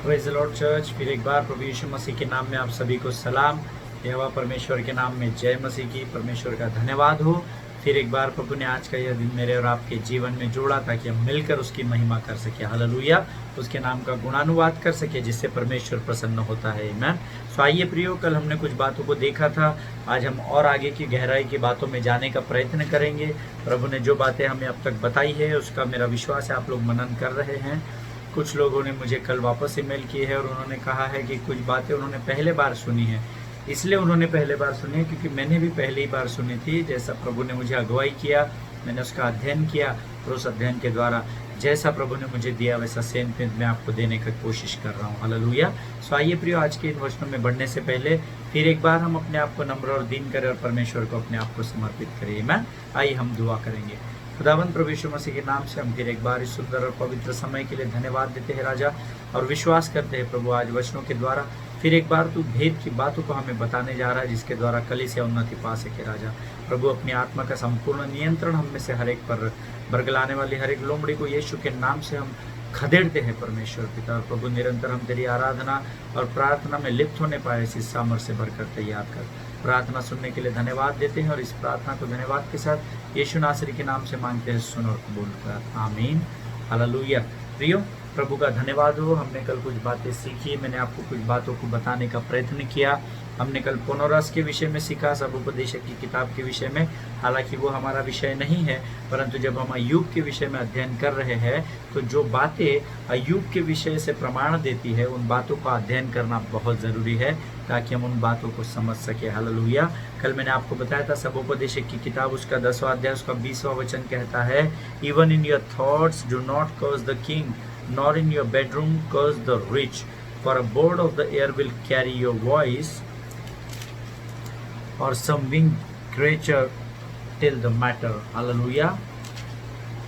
Praise the Lord church. फिर एक बार प्रभु यीशु मसीह के नाम में आप सभी को सलाम। यहोवा परमेश्वर के नाम में जय मसीह की। परमेश्वर का धन्यवाद हो। फिर एक बार प्रभु ने आज का यह दिन मेरे और आपके जीवन में जोड़ा ताकि हम मिलकर उसकी महिमा कर सके। हालेलुया। उसके नाम का गुणानुवाद कर सके जिससे परमेश्वर प्रसन्न होता है। आमीन। सो आइए प्रियो, कल हमने कुछ बातों को देखा था। आज हम और आगे की गहराई की बातों में जाने का प्रयत्न करेंगे। प्रभु ने जो बातें हमें अब तक बताई है उसका मेरा विश्वास है आप लोग मनन कर रहे हैं। कुछ लोगों ने मुझे कल वापस ईमेल की है और उन्होंने कहा है कि कुछ बातें उन्होंने पहले बार सुनी है। इसलिए उन्होंने पहले बार सुनी है क्योंकि मैंने भी पहली बार सुनी थी। जैसा प्रभु ने मुझे अगुवाई किया, मैंने उसका अध्ययन किया और उस अध्ययन के द्वारा जैसा प्रभु ने मुझे दिया वैसा सेम मैं आपको देने की कोशिश कर रहा हूँ। हालेलुया। सो आइए प्रियो, आज के इन वचनों में बढ़ने से पहले फिर एक बार हम अपने आप को नम्र और दीन करें और परमेश्वर को अपने आप को समर्पित करें। आमीन। आइए हम दुआ करेंगे। खुदावंद प्रभु यीशु मसीह के नाम से हम फिर एक बार इस सुंदर और पवित्र समय के लिए धन्यवाद देते हैं राजा, और विश्वास करते हैं प्रभु आज वचनों के द्वारा फिर एक बार तू भेद की बातों को हमें बताने जा रहा है जिसके द्वारा कलीसिया उन्नति पा सके। राजा प्रभु अपनी आत्मा का संपूर्ण नियंत्रण हम में से हर एक पर रख। बरगलाने वाली हर एक लोमड़ी को यीशु के नाम से हम खदेड़ते हैं परमेश्वर पिता। और प्रभु निरंतर हम तेरी आराधना और प्रार्थना में लिप्त होने पाए इस सामर्थ्य से भरकर तैयार कर। प्रार्थना सुनने के लिए धन्यवाद देते हैं और इस प्रार्थना को धन्यवाद के साथ यीशु नासरी के नाम से मांगते हैं, सुन और कबूल कर। आमीन। हालेलुया। प्रियो, प्रभु का धन्यवाद हो। हमने कल कुछ बातें सीखी, मैंने आपको कुछ बातों को बताने का प्रयत्न किया। हमने कल पोनोरस के विषय में सीखा, सब उपदेशक की किताब के विषय में। हालांकि वो हमारा विषय नहीं है, परंतु जब हम अय्यूब के विषय में अध्ययन कर रहे हैं तो जो बातें अय्यूब के विषय से प्रमाण देती है उन बातों का अध्ययन करना बहुत ज़रूरी है ताकि हम उन बातों को समझ सके। हालेलुया। कल मैंने आपको बताया था सब उपदेशक की किताब उसका 10वां अध्याय उसका 20वां वचन कहता है, even in your thoughts do not curse the king nor in your bedroom curse the rich, for a bird of the air will carry your voice और some wing creature till the matter. Hallelujah.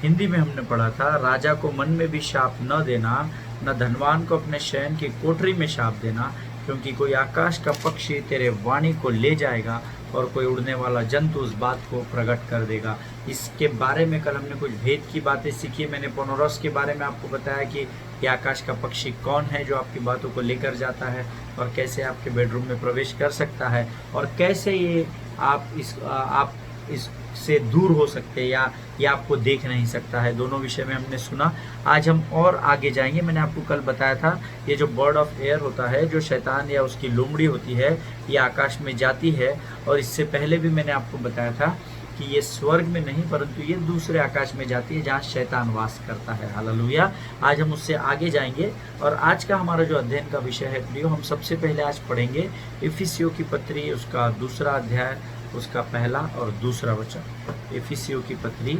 Hindi में हमने पढ़ा था, राजा को मन में भी शाप न देना, न धनवान को अपने शयन की कोठरी में शाप देना, क्योंकि कोई आकाश का पक्षी तेरे वाणी को ले जाएगा और कोई उड़ने वाला जंतु उस बात को प्रकट कर देगा। इसके बारे में कल हमने कुछ भेद की बातें सीखी। मैंने पोनोरस के बारे में आपको बताया कि ये आकाश का पक्षी कौन है जो आपकी बातों को लेकर जाता है और कैसे आपके बेडरूम में प्रवेश कर सकता है और कैसे ये आप इससे दूर हो सकते हैं या ये आपको देख नहीं सकता है। दोनों विषय में हमने सुना। आज हम और आगे जाएंगे। मैंने आपको कल बताया था ये जो बर्ड ऑफ एयर होता है, जो शैतान या उसकी लोमड़ी होती है, ये आकाश में जाती है। और इससे पहले भी मैंने आपको बताया था कि ये स्वर्ग में नहीं परंतु ये दूसरे आकाश में जाती है जहाँ शैतान वास करता है। हालेलुया। आज हम उससे आगे जाएंगे और आज का हमारा जो अध्ययन का विषय है प्रियो, हम सबसे पहले आज पढ़ेंगे इफिसियों की पत्री उसका 2 अध्याय उसका पहला और दूसरा वचन। इफिसियों की पत्री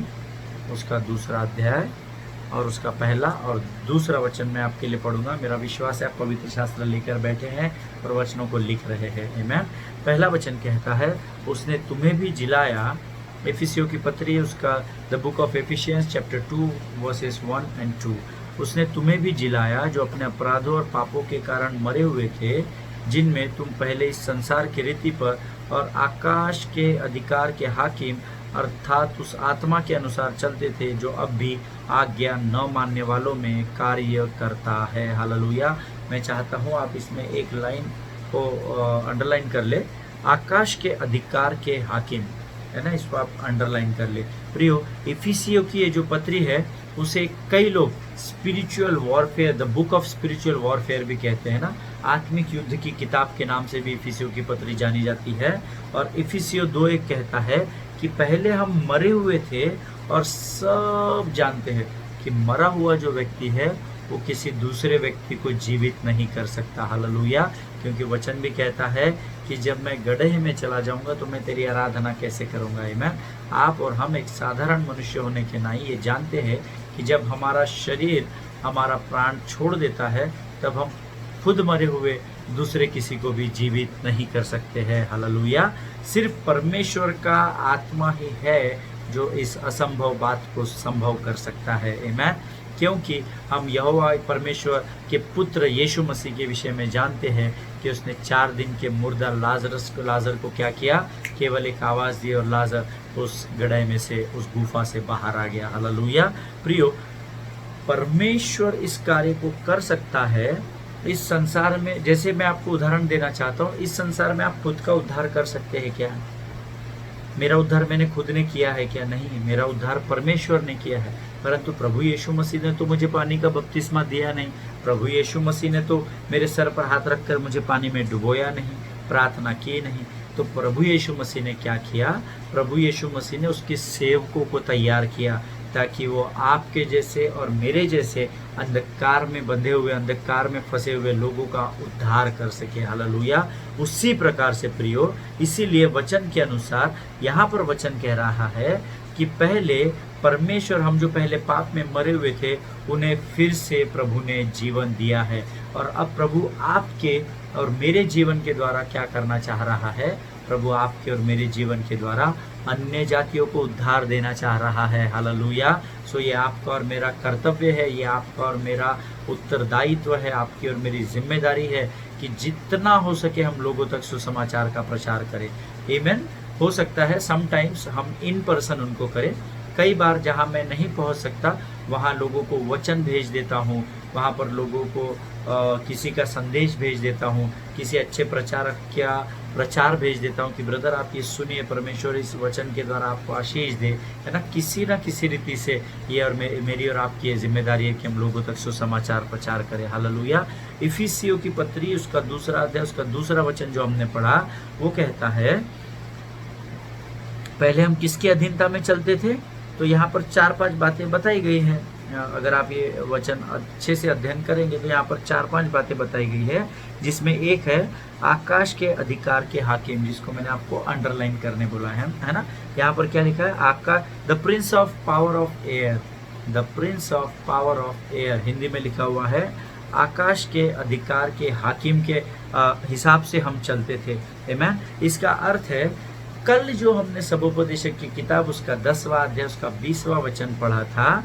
उसका 2 अध्याय और उसका पहला और दूसरा वचन मैं आपके लिए पढ़ूंगा। मेरा विश्वास है आप पवित्र शास्त्र लेकर बैठे हैं और वचनों को लिख रहे हैं। आमीन। पहला वचन कहता है, उसने तुम्हें भी जिलाया। इफिसियों की पत्री उसका the book of efficiency chapter 2 versus 1 and 2। उसने तुम्हें भी जिलाया जो अपने अपराधों और पापों के कारण मरे हुए थे, जिनमें तुम पहले इस संसार की रीति पर और आकाश के अधिकार के हाकिम अर्थात उस आत्मा के अनुसार चलते थे जो अब भी आज्ञा न मानने वालों में कार्य करता है। हालेलुया। मैं चाहता हूँ आप इसमें एक लाइन को अंडरलाइन कर ले, आकाश के अधिकार के हाकिम, है ना, इसको आप अंडरलाइन कर ले। प्रियो, इफिसियों की ये जो पत्री है उसे कई लोग spiritual warfare, the book of spiritual warfare भी कहते हैं ना। आत्मिक युद्ध की किताब के नाम से भी इफिसियों की पत्री जानी जाती है। और इफिसियों 2:1 कहता है कि पहले हम मरे हुए थे और सब जानते हैं कि मरा हुआ जो व्यक्ति है वो किसी दूसरे व्यक्ति को जीवित नहीं कर सकता। हालेलुया। क्योंकि वचन भी कहता है कि जब मैं गड्ढे में चला जाऊंगा तो मैं तेरी आराधना कैसे करूंगा। आमीन। आप और हम एक साधारण मनुष्य होने के नाते ये जानते हैं कि जब हमारा शरीर हमारा प्राण छोड़ देता है तब हम खुद मरे हुए दूसरे किसी को भी जीवित नहीं कर सकते हैं। हालेलुया। सिर्फ परमेश्वर का आत्मा ही है जो इस असंभव बात को संभव कर सकता है। आमीन। क्योंकि हम यहोवा परमेश्वर के पुत्र यीशु मसीह के विषय में जानते हैं कि उसने 4 दिन के मुर्दा लाजर को क्या किया, केवल एक आवाज़ दी और लाजर उस गड्ढे में से, उस गुफा से बाहर आ गया। हालेलुया। प्रियो, परमेश्वर इस कार्य को कर सकता है इस संसार में, जैसे मैं आपको उदाहरण देना चाहता हूँ, इस संसार में आप खुद का उद्धार कर सकते हैं क्या? मेरा उद्धार मैंने खुद ने किया है क्या? नहीं, मेरा उद्धार परमेश्वर ने किया है। परंतु प्रभु यीशु मसीह ने तो मुझे पानी का बपतिस्मा दिया नहीं, प्रभु यीशु मसीह ने तो मेरे सर पर हाथ रखकर मुझे पानी में डुबोया नहीं, प्रार्थना की नहीं। तो प्रभु यीशु मसीह ने क्या किया? प्रभु यीशु मसीह ने उसके सेवकों को तैयार किया ताकि वो आपके जैसे और मेरे जैसे अंधकार में बंधे हुए, अंधकार में फंसे हुए लोगों का उद्धार कर सके। हालेलुया। उसी प्रकार से प्रियो, इसीलिए वचन के अनुसार यहाँ पर वचन कह रहा है कि पहले परमेश्वर, हम जो पहले पाप में मरे हुए थे, उन्हें फिर से प्रभु ने जीवन दिया है। और अब प्रभु आपके और मेरे जीवन के द्वारा क्या करना चाह रहा है? प्रभु आपके और मेरे जीवन के द्वारा अन्य जातियों को उद्धार देना चाह रहा है। हालेलुया। सो ये आपका और मेरा कर्तव्य है, ये आपका और मेरा उत्तरदायित्व है, आपकी और मेरी जिम्मेदारी है कि जितना हो सके हम लोगों तक सुसमाचार का प्रचार करें। आमीन। हो सकता है समटाइम्स हम इन पर्सन उनको करें, कई बार जहां मैं नहीं पहुंच सकता वहां लोगों को वचन भेज देता हूं, वहां पर लोगों को किसी का संदेश भेज देता हूं, किसी अच्छे प्रचारक का प्रचार भेज देता हूं कि ब्रदर आप ये सुनिए, परमेश्वर इस वचन के द्वारा आपको आशीष दे, है ना किसी रीति से। ये और मेरी और आपकी ये जिम्मेदारी है कि हम लोगों तक सुसमाचार प्रचार करें। हालेलुया। इफिसियों की पत्री उसका दूसरा अध्याय, उसका दूसरा वचन जो हमने पढ़ा, वो कहता है पहले हम किसकी अधीनता में चलते थे? तो यहाँ पर 4-5 बातें बताई गई हैं। अगर आप ये वचन अच्छे से अध्ययन करेंगे तो यहाँ पर 4-5 बातें बताई गई है, जिसमें एक है आकाश के अधिकार के हाकिम, जिसको मैंने आपको अंडरलाइन करने बोला है ना। यहाँ पर क्या लिखा है? आकाश, the prince of power of air, the prince of power of air, Hindi में लिखा हुआ है आकाश के अधिकार के हाकिम के हिसाब से हम चलते थे। आमीन। इसका अर्थ है, कल जो हमने सबोपदेशक की किताब उसका 10वां अध्याय उसका 20वां वचन पढ़ा था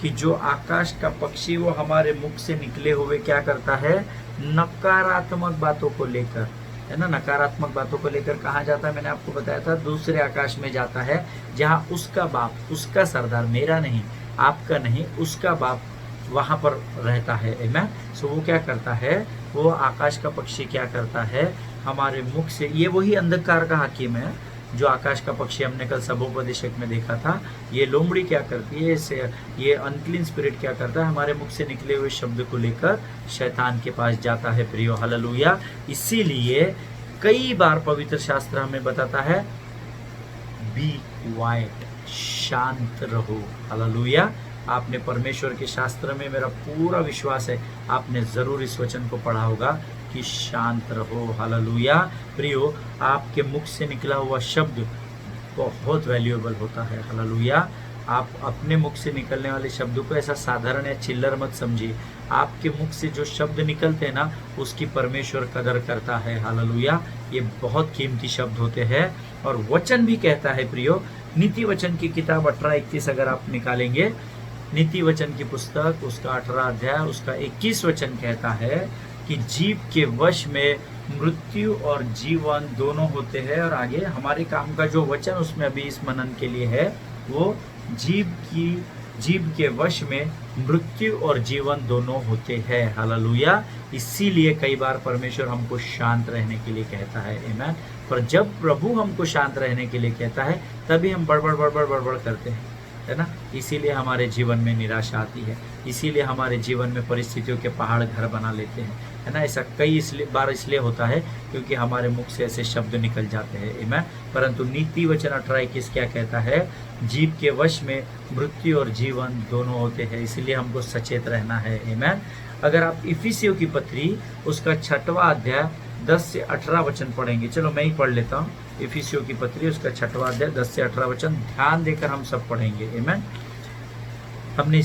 कि जो आकाश का पक्षी वो हमारे मुख से निकले हुए क्या करता है? नकारात्मक बातों को लेकर, है ना, नकारात्मक बातों को लेकर कहाँ जाता है? मैंने आपको बताया था दूसरे आकाश में जाता है, जहाँ उसका बाप, उसका सरदार, मेरा नहीं, आपका नहीं, उसका बाप वहां पर रहता है। आमीन। सो वो क्या करता है? वो आकाश का पक्षी क्या करता है? हमारे मुख से, ये वही अंधकार का हाकिम है जो आकाश का पक्षी हमने कल सबोपदेशक में देखा था। ये लोमड़ी क्या करती है? ये अनक्लीन स्पिरिट क्या करता है? हमारे मुख से निकले हुए शब्द को लेकर शैतान के पास जाता है प्रियो। हालेलुया। इसीलिए कई बार पवित्र शास्त्र हमें बताता है बी क्वाइट, शांत रहो। हालेलुया। आपने परमेश्वर के शास्त्र में, मेरा पूरा विश्वास है आपने जरूर इस वचन को पढ़ा होगा कि शांत रहो। हालेलुया। प्रियो, आपके मुख से निकला हुआ शब्द बहुत वैल्यूएबल होता है। हालेलुया। आप अपने मुख से निकलने वाले शब्दों को ऐसा साधारण या चिल्लर मत समझिए। आपके मुख से जो शब्द निकलते हैं ना, उसकी परमेश्वर कदर करता है। हालेलुया। ये बहुत कीमती शब्द होते हैं। और वचन भी कहता है प्रियो, नीति वचन की किताब 18-21 अगर आप निकालेंगे, नीति वचन की पुस्तक उसका 18 अध्याय उसका 21 वचन कहता है कि जीव के वश में मृत्यु और जीवन दोनों होते हैं। और आगे हमारे काम का जो वचन उसमें अभी इस मनन के लिए है, वो जीव के वश में मृत्यु और जीवन दोनों होते हैं। हालेलुया। इसीलिए कई बार परमेश्वर हमको शांत रहने के लिए कहता है। आमीन। पर जब प्रभु हमको शांत रहने के लिए कहता है, तभी हम बड़बड़ करते हैं, है ना। इसीलिए हमारे जीवन में निराशा आती है, इसीलिए हमारे जीवन में परिस्थितियों के पहाड़ घर बना लेते हैं, है ना। ऐसा कई बार इसलिए होता है क्योंकि हमारे मुख से ऐसे शब्द निकल जाते हैं। आमीन। परंतु नीति वचन 18-21 क्या कहता है? जीव के वश में मृत्यु और जीवन दोनों होते हैं, इसीलिए हमको सचेत रहना है। आमीन। अगर आप इफिसियों की पत्री उसका 6वां अध्याय 10 से 18 वचन पढ़ेंगे, चलो मैं ही पढ़ लेता हूँ। इफिसियों की पत्री उसका 6वां अध्याय 10 से 18 वचन ध्यान देकर हम सब पढ़ेंगे। आमीन। हमने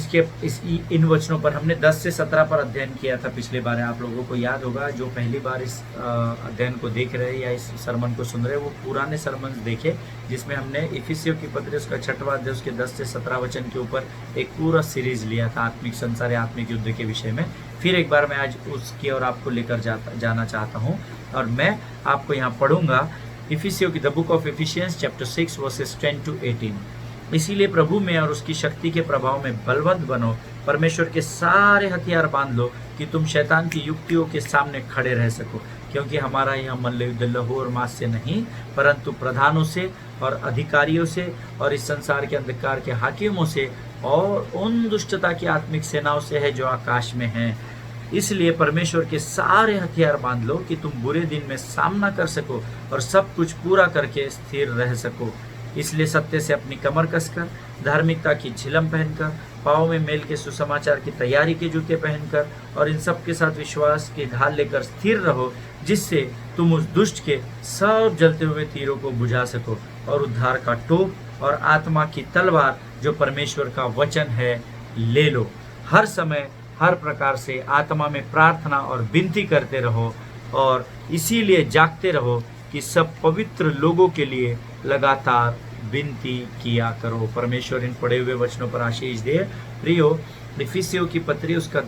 इन वचनों पर हमने 10 से 17 पर अध्ययन किया था पिछले बार। आप लोगों को याद होगा, जो पहली बार इस अध्ययन को देख रहे या इस सरमन को सुन रहे, वो पुराने सरमन देखे जिसमें हमने इफिसियों की पत्री उसका 6वां अध्याय उसके 10 से 17 वचन के ऊपर एक पूरा सीरीज लिया था, आत्मिक संसार या आत्मिक युद्ध के विषय में। फिर एक बार मैं आज उसकी और आपको लेकर जाना चाहता हूँ, और मैं आपको यहाँ पढ़ूंगा इफिसियों की the book of efficiency chapter 6 versus 10 to 18। इसीलिए प्रभु में और उसकी शक्ति के प्रभाव में बलवंत बनो, परमेश्वर के सारे हथियार बांध लो कि तुम शैतान की युक्तियों के सामने खड़े रह सको, क्योंकि हमारा यह मल्ल युद्ध लहू और मांस से नहीं परंतु प्रधानों से और अधिकारियों से और इस संसार के अंधकार के हाकिमों से और उन दुष्टता की आत्मिक सेनाओं से है जो आकाश में हैं। इसलिए परमेश्वर के सारे हथियार बांध लो कि तुम बुरे दिन में सामना कर सको और सब कुछ पूरा करके स्थिर रह सको। इसलिए सत्य से अपनी कमर कसकर, धार्मिकता की झिलम पहनकर, पाँव में मेल के सुसमाचार की तैयारी के जूते पहनकर और इन सब के साथ विश्वास की ढाल लेकर स्थिर रहो, जिससे तुम उस दुष्ट के सब जलते हुए तीरों को बुझा सको और उद्धार का टोप और आत्मा की तलवार जो परमेश्वर का वचन है ले लो। हर समय हर प्रकार से आत्मा में प्रार्थना और विनती करते रहो और इसीलिए जागते रहो कि सब पवित्र लोगों के लिए लगातार विनती किया करो। परमेश्वर इन पढ़े हुए वचनों पर आशीष दे। प्रियो, इफिसियों की पत्री उसका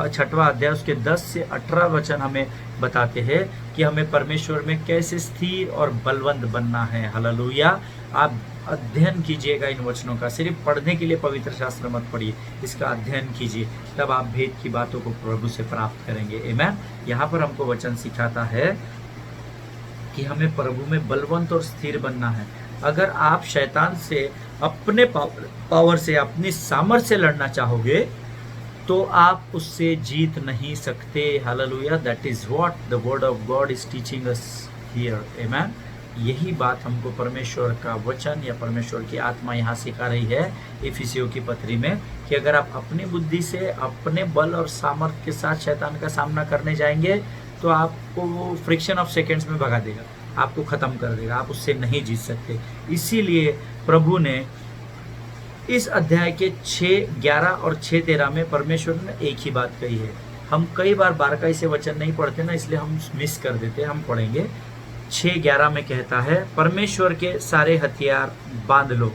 6वां अध्याय उसके 10 से 18 वचन हमें बताते हैं कि हमें परमेश्वर में कैसे स्थिर और बलवंत बनना है। हालेलुया। आप अध्ययन कीजिएगा इन वचनों का, सिर्फ पढ़ने के लिए पवित्र शास्त्र मत पढ़िए, इसका अध्ययन कीजिए, तब आप भेद की बातों को प्रभु से प्राप्त करेंगे। आमीन। यहाँ पर हमको वचन सिखाता है कि हमें प्रभु में बलवंत और स्थिर बनना है। अगर आप शैतान से अपने पावर से, अपनी सामर्थ्य से लड़ना चाहोगे तो आप उससे जीत नहीं सकते। Hallelujah. That is what the word of God is teaching us here. आमीन। यही बात हमको परमेश्वर का वचन या परमेश्वर की आत्मा यहाँ सिखा रही है इफिसियों की पत्री में, कि अगर आप अपनी बुद्धि से, अपने बल और सामर्थ्य के साथ शैतान का सामना करने जाएंगे तो आपको वो फ्रिक्शन ऑफ सेकेंड्स में भगा देगा, आपको ख़त्म कर देगा, आप उससे नहीं जीत सकते। इसीलिए प्रभु ने इस अध्याय के 6:11 और 6:13 में परमेश्वर ने एक ही बात कही है। हम कई बार बारकाई से वचन नहीं पढ़ते ना, इसलिए हम मिस कर देते। हम पढ़ेंगे। 6:11 में कहता है परमेश्वर के सारे हथियार बांध लो।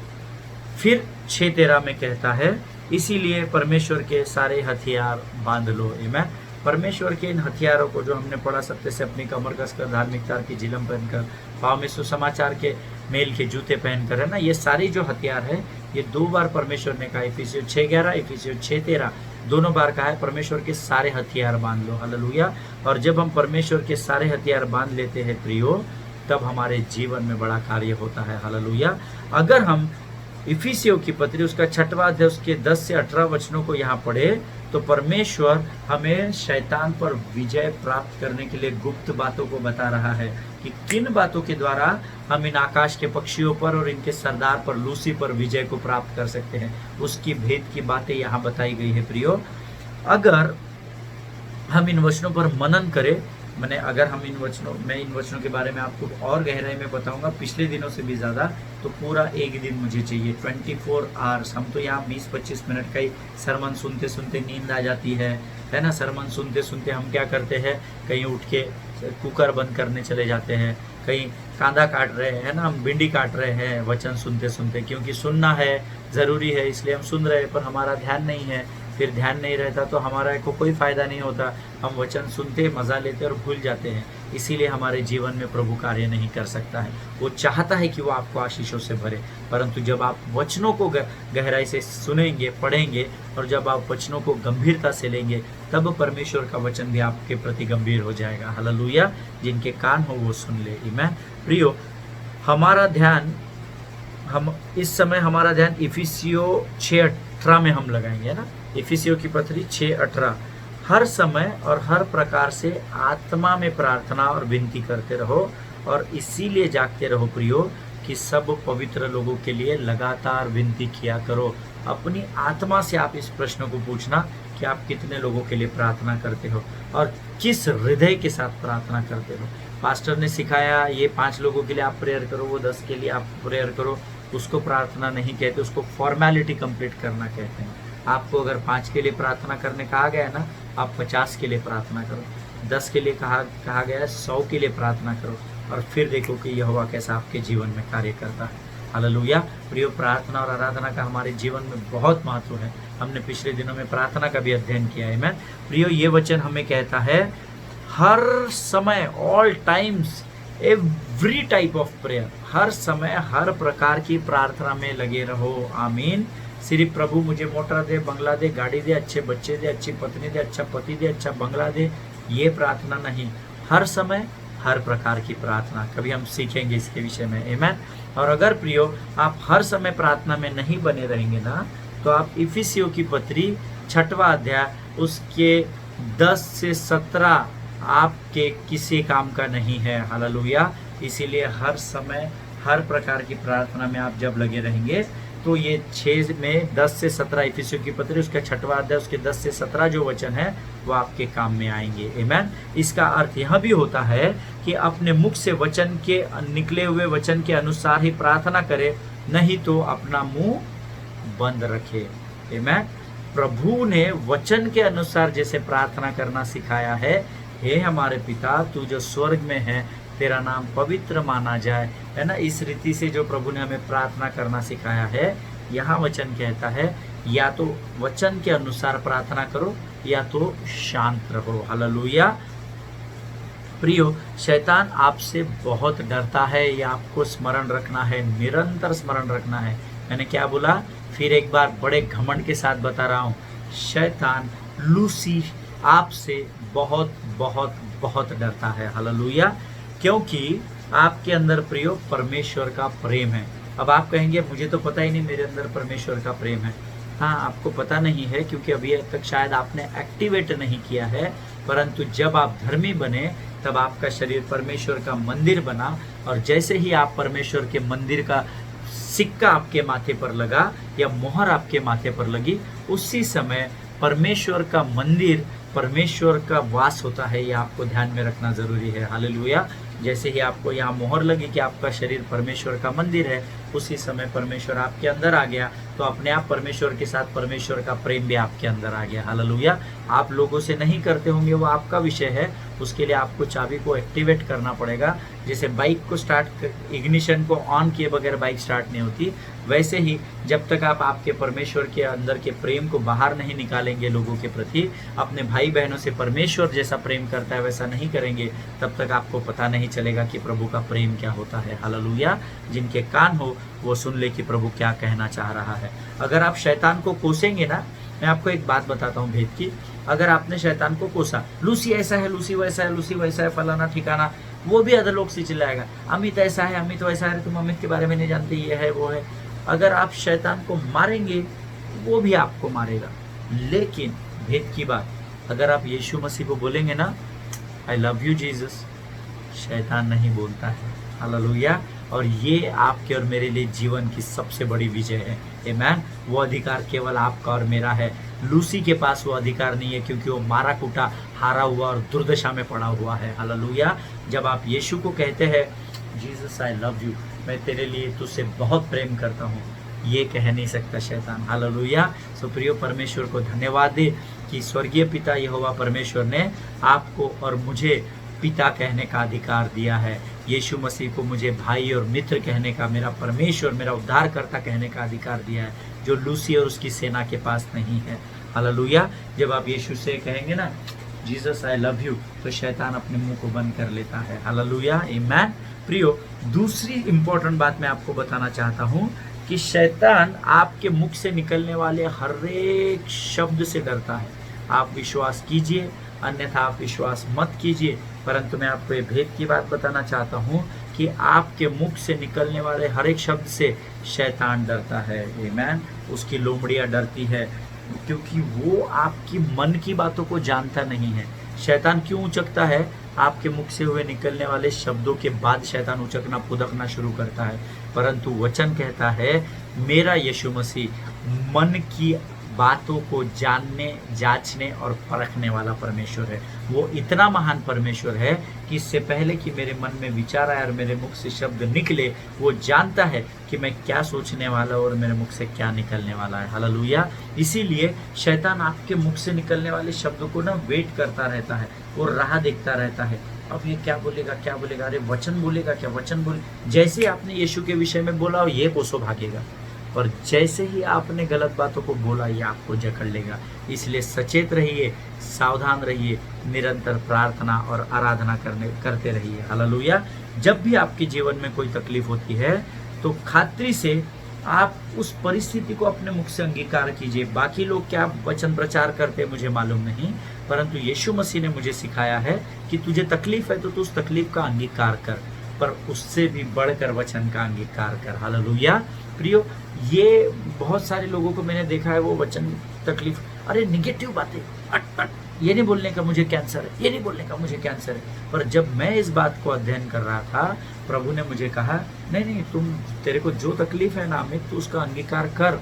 फिर 6:13 में कहता है इसीलिए परमेश्वर के सारे हथियार बांध लो। आमीन। परमेश्वर के इन हथियारों को जो हमने पढ़ा, सत्य से अपनी कमर कसकर, धार्मिकता की झिलम पहनकर, पाँव में सुसमाचार के मेल के जूते पहनकर, है ना, ये सारी जो हथियार है ये 2 बार परमेश्वर ने कहा। इफिसियों 6:11, इफिसियों 6:13 दोनों बार कहा है परमेश्वर के सारे हथियार बांध लो। हालेलुया। और जब हम परमेश्वर के सारे हथियार बांध लेते हैं प्रियो, तब हमारे जीवन में बड़ा कार्य होता है। हालेलुया। अगर हम इफिसियों की पत्री उसका 6वां अध्याय उसके 10 से 18 वचनों को यहाँ पढ़े तो परमेश्वर हमें शैतान पर विजय प्राप्त करने के लिए गुप्त बातों को बता रहा है कि किन बातों के द्वारा हम इन आकाश के पक्षियों पर और इनके सरदार पर, लूसी पर विजय को प्राप्त कर सकते हैं। उसकी भेद की बातें यहाँ बताई गई है प्रियो। अगर हम इन वचनों पर मनन करें, अगर हम इन वचनों के बारे में आपको और गहराई में बताऊंगा पिछले दिनों से भी ज़्यादा, तो पूरा एक दिन मुझे चाहिए, 24 आवर्स। हम तो यहाँ 20-25 मिनट का ही सरमन सुनते सुनते नींद आ जाती है ना। सरमन सुनते सुनते हम क्या करते हैं, कहीं उठ के कुकर बंद करने चले जाते हैं, कहीं कांदा काट रहे हैं ना, हम भिंडी काट रहे हैं वचन सुनते सुनते, क्योंकि सुनना है, ज़रूरी है, इसलिए हम सुन रहे हैं, पर हमारा ध्यान नहीं है। फिर ध्यान नहीं रहता तो हमारा को कोई फ़ायदा नहीं होता। हम वचन सुनते, मज़ा लेते और भूल जाते हैं। इसीलिए हमारे जीवन में प्रभु कार्य नहीं कर सकता है। वो चाहता है कि वो आपको आशीषों से भरे, परंतु जब आप वचनों को गहराई से सुनेंगे, पढ़ेंगे और जब आप वचनों को गंभीरता से लेंगे, तब परमेश्वर का वचन भी आपके प्रति गंभीर हो जाएगा। हालेलुया। जिनके कान हो वो सुन ले। आमीन। प्रियो, इस समय हमारा ध्यान इफिसियों 6:18 में हम लगाएंगे ना। इफिसियों की पत्री 6:18, हर समय और हर प्रकार से आत्मा में प्रार्थना और विनती करते रहो और इसीलिए जागते रहो प्रियो कि सब पवित्र लोगों के लिए लगातार विनती किया करो। अपनी आत्मा से आप इस प्रश्न को पूछना कि आप कितने लोगों के लिए प्रार्थना करते हो और किस हृदय के साथ प्रार्थना करते हो। पास्टर ने सिखाया ये 5 लोगों के लिए आप प्रेयर करो, वो 10 के लिए आप प्रेयर करो, उसको प्रार्थना नहीं कहते, उसको फॉर्मेलिटी कंप्लीट करना कहते हैं। आपको अगर 5 के लिए प्रार्थना करने कहा गया है ना, आप 50 के लिए प्रार्थना करो, 10 के लिए कहा गया है, 100 के लिए प्रार्थना करो और फिर देखो कि यहोवा कैसा आपके जीवन में कार्य करता है। हालेलुया। प्रियो, प्रार्थना और आराधना का हमारे जीवन में बहुत महत्व है। हमने पिछले दिनों में प्रार्थना का भी अध्ययन किया है। मैं प्रियो, ये वचन हमें कहता है हर समय, all times, every type of prayer, हर समय हर प्रकार की प्रार्थना में लगे रहो। आमीन। सिर्फ प्रभु मुझे मोटर दे, बंगला दे, गाड़ी दे, अच्छे बच्चे दे, अच्छी पत्नी दे, अच्छा पति दे, अच्छा बंगला दे, ये प्रार्थना नहीं। हर समय हर प्रकार की प्रार्थना, कभी हम सीखेंगे इसके विषय में, आमीन। और अगर प्रियो आप हर समय प्रार्थना में नहीं बने रहेंगे ना, तो आप इफिसियों की पत्री 6वां अध्याय उसके 10 से 17 आपके किसी काम का नहीं है। हालेलुया। इसीलिए हर समय हर प्रकार की प्रार्थना में आप जब लगे रहेंगे तो ये 6 में 10 से 17 इफिसियों की पत्री उसका 6वां अध्याय उसके 10 से 17 जो वचन है वो आपके काम में आएंगे, आमीन। इसका अर्थ यह भी होता है कि अपने मुख से वचन के निकले हुए वचन के अनुसार ही प्रार्थना करे, नहीं तो अपना मुंह बंद रखे, आमीन। प्रभु ने वचन के अनुसार जैसे प्रार्थना करना सिखाया है, हे हमारे पिता तू जो स्वर्ग में है, तेरा नाम पवित्र माना जाए, है ना। इस रीति से जो प्रभु ने हमें प्रार्थना करना सिखाया है, यहाँ वचन कहता है या तो वचन के अनुसार प्रार्थना करो या तो शांत रहो। हालेलुया। प्रियो, शैतान आपसे बहुत डरता है, यह आपको स्मरण रखना है, निरंतर स्मरण रखना है। मैंने क्या बोला, फिर एक बार बड़े घमंड के साथ बता रहा हूँ, शैतान लूसी आपसे बहुत बहुत बहुत डरता है। हालेलुया। क्योंकि आपके अंदर प्रियो परमेश्वर का प्रेम है। अब आप कहेंगे मुझे तो पता ही नहीं मेरे अंदर परमेश्वर का प्रेम है। हाँ, आपको पता नहीं है क्योंकि अभी तक शायद आपने एक्टिवेट नहीं किया है, परंतु जब आप धर्मी बने तब आपका शरीर परमेश्वर का मंदिर बना, और जैसे ही आप परमेश्वर के मंदिर का सिक्का आपके माथे पर लगा या मोहर आपके माथे पर लगी, उसी समय परमेश्वर का मंदिर, परमेश्वर का वास होता है। ये आपको ध्यान में रखना जरूरी है। हालेलुया। जैसे ही आपको यहाँ मोहर लगी कि आपका शरीर परमेश्वर का मंदिर है, उसी समय परमेश्वर आपके अंदर आ गया, तो अपने आप परमेश्वर के साथ परमेश्वर का प्रेम भी आपके अंदर आ गया। हालेलुया। आप लोगों से नहीं करते होंगे, वो आपका विषय है, उसके लिए आपको चाबी को एक्टिवेट करना पड़ेगा। जैसे बाइक को स्टार्ट, इग्निशन को ऑन किए बगैर बाइक स्टार्ट नहीं होती, वैसे ही जब तक आप आपके परमेश्वर के अंदर के प्रेम को बाहर नहीं निकालेंगे लोगों के प्रति, अपने भाई बहनों से परमेश्वर जैसा प्रेम करता है वैसा नहीं करेंगे, तब तक आपको पता नहीं चलेगा कि प्रभु का प्रेम क्या होता है। हालेलुया। जिनके कान हो वो सुन ले कि प्रभु क्या कहना चाह रहा है। अगर आप शैतान को कोसेंगे ना, मैं आपको एक बात बताता हूँ भेद की, अगर आपने शैतान को कोसा, लूसी ऐसा है, लूसी वैसा है, लूसी वैसा है, फलाना ठिकाना, वो भी अधर लोग से चिल्लाएगा, अमित ऐसा है, अमित वैसा है, तुम अमित के बारे में नहीं जानते, ये है वो है। अगर आप शैतान को मारेंगे वो भी आपको मारेगा। लेकिन भेद की बात, अगर आप यीशु मसीह को बोलेंगे ना, आई लव यू जीसस, शैतान नहीं बोलता है। हालेलुया। और ये आपके और मेरे लिए जीवन की सबसे बड़ी विजय है। आमीन। वो अधिकार केवल आपका और मेरा है। लूसी के पास वो अधिकार नहीं है, क्योंकि वो मारा कूटा, हारा हुआ और दुर्दशा में पड़ा हुआ है। हालेलुया। जब आप यीशु को कहते हैं जीसस आई लव यू, मैं तेरे लिए तुझसे बहुत प्रेम करता हूँ, ये कह नहीं सकता शैतान। हालेलुया। सो प्रियो, परमेश्वर को धन्यवाद दे कि स्वर्गीय पिता यहोवा परमेश्वर ने आपको और मुझे पिता कहने का अधिकार दिया है। यीशु मसीह को मुझे भाई और मित्र कहने का, मेरा परमेश्वर, मेरा उद्धारकर्ता कहने का अधिकार दिया है, जो लूसी और उसकी सेना के पास नहीं है। हालेलुया। जब आप यीशु से कहेंगे ना जीसस आई लव यू, तो शैतान अपने मुंह को बंद कर लेता है। हालेलुया। आमीन। प्रियो, दूसरी इंपॉर्टेंट बात मैं आपको बताना चाहता हूँ कि शैतान आपके मुख से निकलने वाले हर एक शब्द से डरता है। आप विश्वास कीजिए, अन्यथा आप विश्वास मत कीजिए, परंतु मैं आपको ये भेद की बात बताना चाहता हूँ कि आपके मुख से निकलने वाले हर एक शब्द से शैतान डरता है। आमीन। उसकी लोमड़ियाँ डरती है, क्योंकि वो आपकी मन की बातों को जानता नहीं है। शैतान क्यों उचकता है? आपके मुख से हुए निकलने वाले शब्दों के बाद शैतान उचकना फुदकना शुरू करता है, परंतु वचन कहता है मेरा यीशु मसीह मन की बातों को जानने, जांचने और परखने वाला परमेश्वर है। वो इतना महान परमेश्वर है कि इससे पहले कि मेरे मन में विचार आए और मेरे मुख से शब्द निकले, वो जानता है कि मैं क्या सोचने वाला हूँ और मेरे मुख से क्या निकलने वाला है। हालेलुया। इसीलिए शैतान आपके मुख से निकलने वाले शब्दों को ना वेट करता रहता है, वो राह देखता रहता है, अब ये क्या बोलेगा, क्या बोलेगा, अरे वचन बोलेगा क्या, वचन बोले। जैसे आपने यीशु के विषय में बोला, ये कोसों भागेगा, और जैसे ही आपने गलत बातों को बोला, ये आपको जकड़ लेगा। इसलिए सचेत रहिए, सावधान रहिए, निरंतर प्रार्थना और आराधना करते रहिए। हालेलुया। जब भी आपके जीवन में कोई तकलीफ होती है तो खातिर से आप उस परिस्थिति को अपने मुख से अंगीकार कीजिए। बाकी लोग क्या वचन प्रचार करते मुझे मालूम नहीं, परंतु यीशु मसीह ने मुझे सिखाया है कि तुझे तकलीफ है तो तू उस तकलीफ का अंगीकार कर, पर उससे भी बढ़कर वचन का अंगीकार कर। हालेलुया। प्रियो, ये बहुत सारे लोगों को मैंने देखा है, वो वचन तकलीफ, अरे निगेटिव बातें, अट ये नहीं बोलने का मुझे कैंसर है, ये नहीं बोलने का मुझे कैंसर है। पर जब मैं इस बात को अध्ययन कर रहा था, प्रभु ने मुझे कहा नहीं, तेरे को जो तकलीफ है ना अमित, तू उसका अंगीकार कर।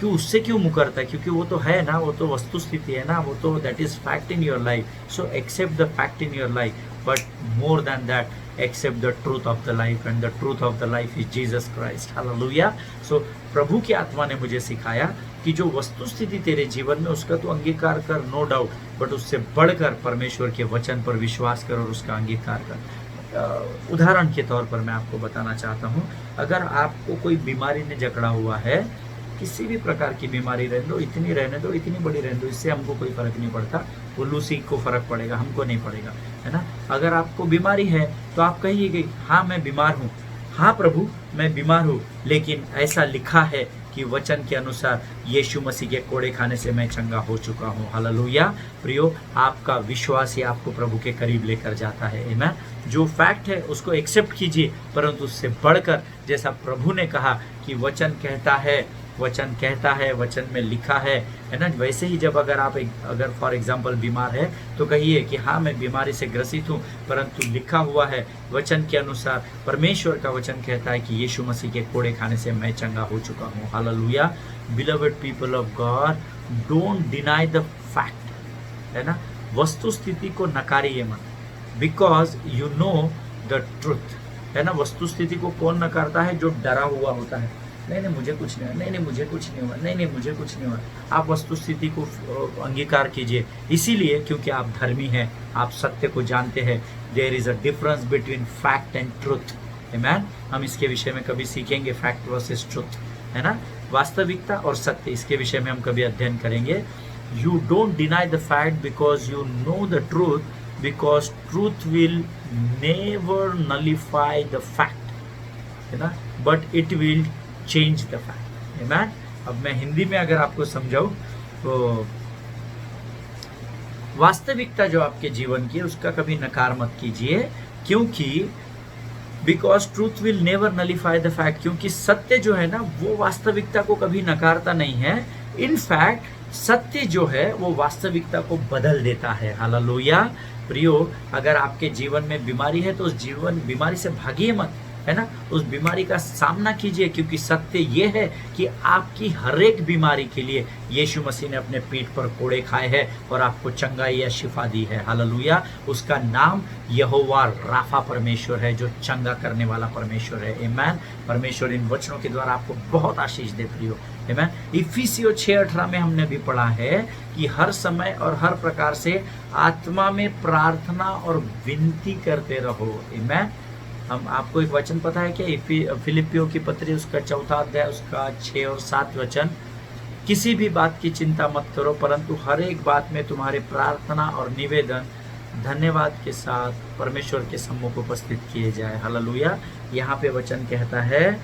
क्यों, उससे क्यों मुकरता है? क्योंकि वो तो है ना, वो तो वस्तु स्थिति है ना, वो तो that is fact in your life. So accept the fact in your life, but more than that accept the truth of the life, and the truth of the life is Jesus Christ. Hallelujah. So प्रभु की आत्मा ने मुझे सिखाया कि जो वस्तु स्थिति तेरे जीवन में, उसका तो अंगीकार कर, नो डाउट, बट उससे बढ़कर परमेश्वर के वचन पर विश्वास कर और उसका अंगीकार कर। उदाहरण के तौर पर मैं आपको बताना चाहता हूँ, अगर आपको कोई बीमारी ने जकड़ा हुआ है, किसी भी प्रकार की बीमारी रहने दो, इतनी रहने दो, इतनी बड़ी रहने दो, इससे हमको कोई फर्क नहीं पड़ता। वो लूसी को फर्क पड़ेगा, हमको नहीं पड़ेगा, है ना। अगर आपको बीमारी है तो आप कहिए कि हाँ मैं बीमार हूँ, हाँ प्रभु मैं बीमार हूँ, लेकिन ऐसा लिखा है कि वचन के अनुसार यीशु मसीह के कोड़े खाने से मैं चंगा हो चुका हूँ। हालेलुया। प्रियो, आपका विश्वास ही आपको प्रभु के करीब लेकर जाता है। आमीन। जो फैक्ट है उसको एक्सेप्ट कीजिए, परंतु उससे बढ़कर, जैसा प्रभु ने कहा कि वचन कहता है, वचन में लिखा है ना, वैसे ही जब अगर फॉर एग्जांपल बीमार है तो कहिए कि हाँ मैं बीमारी से ग्रसित हूँ, परंतु लिखा हुआ है वचन के अनुसार, परमेश्वर का वचन कहता है कि यीशु मसीह के कोड़े खाने से मैं चंगा हो चुका हूँ। Hallelujah. Beloved people of God, don't deny the fact, है ना, वस्तु स्थिति को नकारिए मत, because you know the truth, है ना। वस्तु स्थिति को कौन नकारता है? जो डरा हुआ होता है, नहीं मुझे कुछ नहीं हुआ, नहीं मुझे कुछ नहीं हुआ, नहीं मुझे कुछ नहीं हुआ। आप वस्तु स्थिति को अंगीकार कीजिए, इसीलिए क्योंकि आप धर्मी हैं, आप सत्य को जानते हैं। There is a difference between fact and truth. आमीन। हम इसके विषय में कभी सीखेंगे, फैक्ट वर्सेस ट्रुथ, है ना, वास्तविकता और सत्य, इसके विषय में हम कभी अध्ययन करेंगे। You don't deny the fact because you know the truth, because truth will never nullify the fact, है ना, but it will change the fact. आमीन। अब मैं हिंदी में अगर आपको समझाऊं तो वास्तविकता जो आपके जीवन की है उसका कभी नकार मत कीजिए, क्योंकि because truth will never nullify the fact, क्योंकि सत्य जो है ना वो वास्तविकता को कभी नकारता नहीं है। इनफैक्ट सत्य जो है वो वास्तविकता को बदल देता है। हालेलुया। प्रियो, अगर आपके जीवन में बीमारी है तो उस बीमारी से भागिए मत, है ना, उस बीमारी का सामना कीजिए, क्योंकि सत्य ये है कि आपकी हर एक बीमारी के लिए यीशु मसीह ने अपने पीठ पर कोड़े खाए हैं और आपको चंगाई या शिफा दी है। हालेलुया। उसका नाम यहोवा राफा परमेश्वर है, जो चंगा करने वाला परमेश्वर है। आमीन। परमेश्वर इन वचनों के द्वारा आपको बहुत आशीष दे प्रियो। आमीन। इफिसियों 6:18 में हमने भी पढ़ा है कि हर समय और हर प्रकार से आत्मा में प्रार्थना और विनती करते रहो। आमीन। हम आपको एक वचन पता है क्या? फिलिपियों की पत्री उसका 4 अध्याय उसका 6 और 7 वचन, किसी भी बात की चिंता मत करो, परंतु हर एक बात में तुम्हारे प्रार्थना और निवेदन धन्यवाद के साथ परमेश्वर के सम्मुख उपस्थित किए जाए। हालेलुया। यहाँ पे वचन कहता है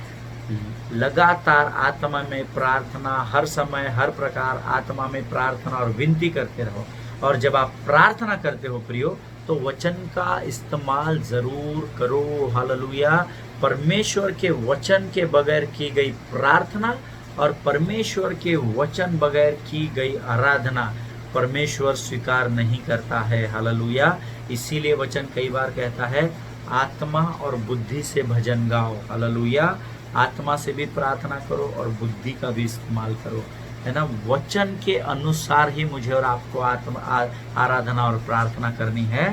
लगातार आत्मा में प्रार्थना, हर समय हर प्रकार आत्मा में प्रार्थना और विनती करते रहो। और जब आप प्रार्थना करते हो प्रियो, तो वचन का इस्तेमाल जरूर करो। हालेलुया। परमेश्वर के वचन के बगैर की गई प्रार्थना और परमेश्वर के वचन बगैर की गई आराधना परमेश्वर स्वीकार नहीं करता है। हालेलुया। इसीलिए वचन कई बार कहता है आत्मा और बुद्धि से भजन गाओ। हालेलुया। आत्मा से भी प्रार्थना करो और बुद्धि का भी इस्तेमाल करो, है ना। वचन के अनुसार ही मुझे और आपको आराधना और प्रार्थना करनी है,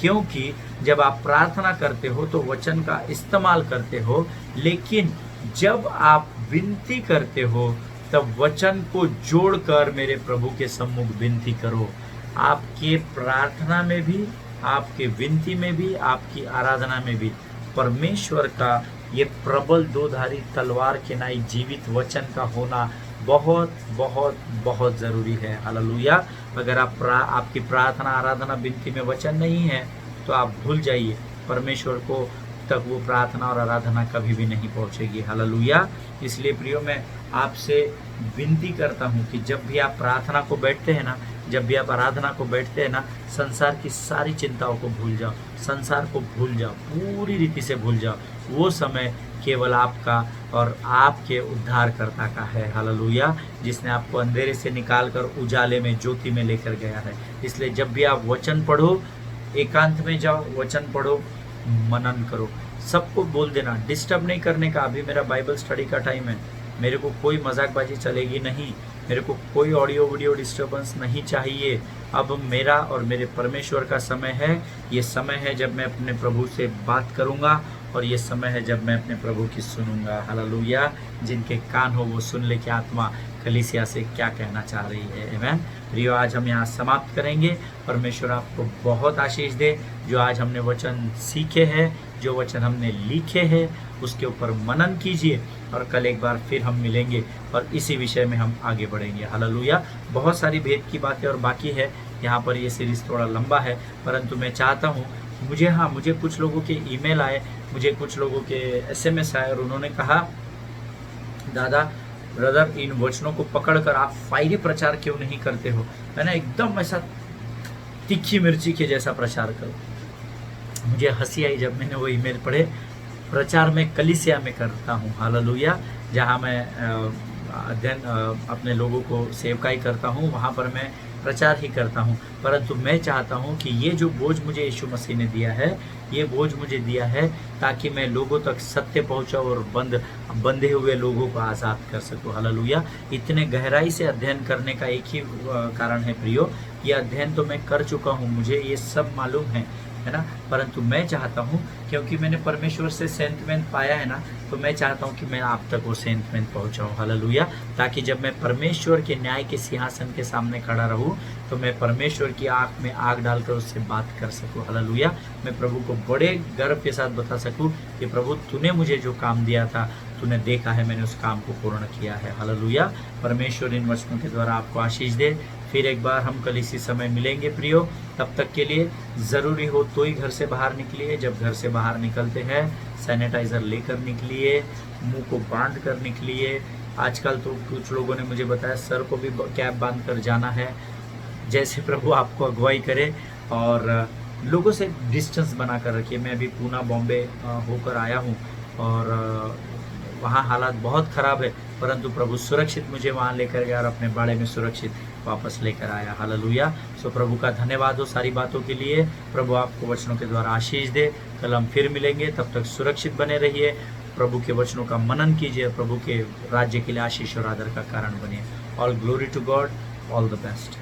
क्योंकि जब आप प्रार्थना करते हो तो वचन का इस्तेमाल करते हो, लेकिन जब आप विनती करते हो तब वचन को जोड़कर मेरे प्रभु के सम्मुख विनती करो। आपके प्रार्थना में भी, आपके विनती में भी, आपकी आराधना में भी परमेश्वर का ये प्रबल दोधारी तलवार के नाई जीवित वचन का होना बहुत बहुत बहुत ज़रूरी है। हालेलुया। अगर आपकी प्रार्थना, आराधना, विनती में वचन नहीं है तो आप भूल जाइए, परमेश्वर को तक वो प्रार्थना और आराधना कभी भी नहीं पहुंचेगी। हालेलुया। इसलिए प्रियो, मैं आपसे विनती करता हूं कि जब भी आप प्रार्थना को बैठते हैं ना, जब भी आप आराधना को बैठते हैं ना, संसार की सारी चिंताओं को भूल जाओ, संसार को भूल जाओ, पूरी रीति से भूल जाओ। वो समय केवल आपका और आपके उद्धारकर्ता का है। हालेलुया। जिसने आपको अंधेरे से निकाल कर उजाले में, ज्योति में लेकर गया है। इसलिए जब भी आप वचन पढ़ो, एकांत में जाओ, वचन पढ़ो, मनन करो, सबको बोल देना, डिस्टर्ब नहीं करने का। अभी मेरा बाइबल स्टडी का टाइम है, मेरे को कोई मजाकबाजी चलेगी नहीं, मेरे को कोई ऑडियो वीडियो डिस्टर्बेंस नहीं चाहिए। अब मेरा और मेरे परमेश्वर का समय है। ये समय है जब मैं अपने प्रभु से बात करूंगा, और ये समय है जब मैं अपने प्रभु की सुनूंगा। हालेलुया। जिनके कान हो वो सुन ले कि आत्मा कलीसिया से क्या कहना चाह रही है। आमीन। प्रियो, आज हम यहाँ समाप्त करेंगे। परमेश्वर आपको बहुत आशीष दे। जो आज हमने वचन सीखे हैं, जो वचन हमने लिखे हैं, उसके ऊपर मनन कीजिए, और कल एक बार फिर हम मिलेंगे और इसी विषय में हम आगे बढ़ेंगे। हालेलुया। बहुत सारी भेद की बातें और बाकी है, यहाँ पर ये सीरीज थोड़ा लंबा है, परंतु मैं चाहता हूँ, मुझे कुछ लोगों के ईमेल आए, मुझे कुछ लोगों के SMS आए, और उन्होंने कहा, दादा ब्रदर, इन वचनों को पकड़कर आप फायरी प्रचार क्यों नहीं करते हो? मैंने एकदम ऐसा तीखी मिर्ची के जैसा प्रचार करो। मुझे हंसी आई जब मैंने वो ईमेल पढ़े। प्रचार में कलीसिया में करता हूँ। हालेलुया। जहाँ मैं अध्ययन अपने लोगों को सेवकाई करता हूँ, वहाँ पर मैं प्रचार ही करता हूँ। परंतु मैं चाहता हूँ कि ये जो बोझ मुझे यीशु मसीह ने दिया है, ये बोझ मुझे दिया है ताकि मैं लोगों तक सत्य पहुँचाऊँ और बंधे हुए लोगों को आज़ाद कर सकूँ। हालेलुया। इतने गहराई से अध्ययन करने का एक ही कारण है प्रियो, ये अध्ययन तो मैं कर चुका हूँ, मुझे ये सब मालूम है ना। परंतु मैं चाहता हूँ, क्योंकि मैंने परमेश्वर से सेंतमेंट पाया है ना, तो मैं चाहता हूँ कि मैं आप तक वो सेंतमेंट पहुँचाऊँ। हालेलुया। ताकि जब मैं परमेश्वर के न्याय के सिंहासन के सामने खड़ा रहूँ, तो मैं परमेश्वर की आँख में आग डालकर उससे बात कर सकूँ। हालेलुया। मैं प्रभु को बड़े गर्व के साथ बता सकूँ कि प्रभु, तूने मुझे जो काम दिया था, तूने देखा है, मैंने उस काम को पूर्ण किया है। हालेलुया। परमेश्वर इन वचनों के द्वारा आपको आशीष दे। फिर एक बार हम कल इसी समय मिलेंगे प्रियो। तब तक के लिए ज़रूरी हो तो ही घर से बाहर निकलिए। जब घर से बाहर निकलते हैं, सैनिटाइज़र लेकर निकलिए, मुंह को बांध कर निकलिए। आजकल तो कुछ लोगों ने मुझे बताया सर को भी कैप बांध कर जाना है। जैसे प्रभु आपको अगुवाई करे, और लोगों से डिस्टेंस बना कर रखिए। मैं अभी पूना बॉम्बे होकर आया हूँ, और वहाँ हालात बहुत ख़राब है, परंतु प्रभु सुरक्षित मुझे वहाँ लेकर गया और अपने बाड़े में सुरक्षित वापस लेकर आया। हालेलुया। सो प्रभु का धन्यवाद हो सारी बातों के लिए। प्रभु आपको वचनों के द्वारा आशीष दे। कल हम फिर मिलेंगे, तब तक सुरक्षित बने रहिए। प्रभु के वचनों का मनन कीजिए, प्रभु के राज्य के लिए आशीष और आदर का कारण बनिए। All glory to God, all the best.